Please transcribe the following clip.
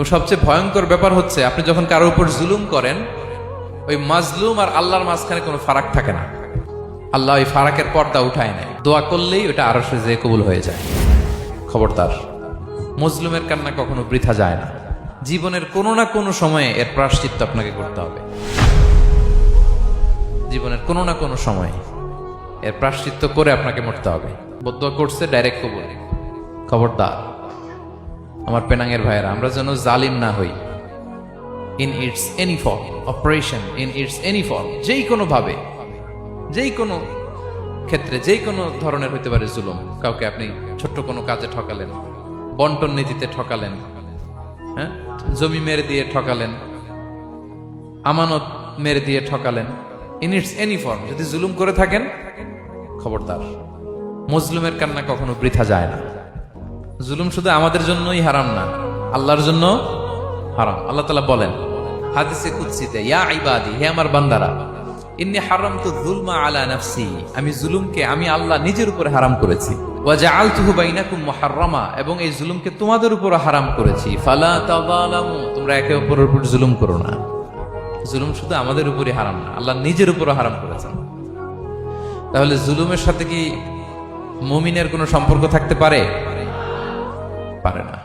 এবং সবচেয়ে ভয়ঙ্কর ব্যাপার হচ্ছে আপনি যখন কারোর উপর জুলুম করেন, ওই মাজলুম আর আল্লাহর মাঝখানে কোনো ফারাক থাকে না। আল্লাহ ওই ফারাকের পর্দা উঠায় নেয়, দোয়া করলেই ওটা আরশে যেয়ে কবুল হয়ে যায়। খবরদার, মজলুমের কান্না কখনো বৃথা যায় না। জীবনের কোনো না কোনো সময়ে এর প্রায়শ্চিত্ত আপনাকে করতে হবে। জীবনের কোনো না কোনো সময়ে এর প্রায়শ্চিত্ত করে আপনাকে মরতে হবে। বদদোয়া করছে, ডাইরেক্ট কবুল। খবরদার আমার পেনাঙ্গের ভাইয়েরা, আমরা যেন জালিম না হই। In it's any form, operation in it's any form, যেই কোনো ভাবে, যেই কোনো ক্ষেত্রে, যেই কোনো ধরনের হইতে পারে জুলুম। কাউকে আপনি ছোট্ট কোনো কাজে ঠকালেন, বন্টন নীতিতে ঠকালেন, হ্যাঁ, জমি মেরে দিয়ে ঠকালেন, আমানত মেরে দিয়ে ঠকালেন, ইন ইটস এনি ফর্ম যদি জুলুম করে থাকেন, খবরদার, মজলুমের কান্না কখনো বৃথা যায় না। জুলুম শুধু আমাদের জন্যই হারাম না, আল্লাহর জন্য হারাম। আল্লাহ তাআলা বলেন হাদিসে কুদসিতে, ইয়া ইবাদি, হে আমার বান্দারা, ইন্নী হারামতু যুলমা আলা নাফসি, আমি জুলুমকে আমি আল্লাহ নিজের উপরে হারাম করেছি। ওয়া জাআলতুহু বাইনাকুম মুহাররামা, এবং এই জুলুমকে তোমাদের উপর হারাম করেছি। ফালা তাযালামু, তোমরা একে অপরের উপর জুলুম করো না। জুলুম শুধু আমাদের উপরই হারাম না, আল্লাহ নিজের উপরও হারাম করেছেন। তাহলে জুলুমের সাথে কি মুমিনের কোনো সম্পর্ক থাকতে পারে? পারে না।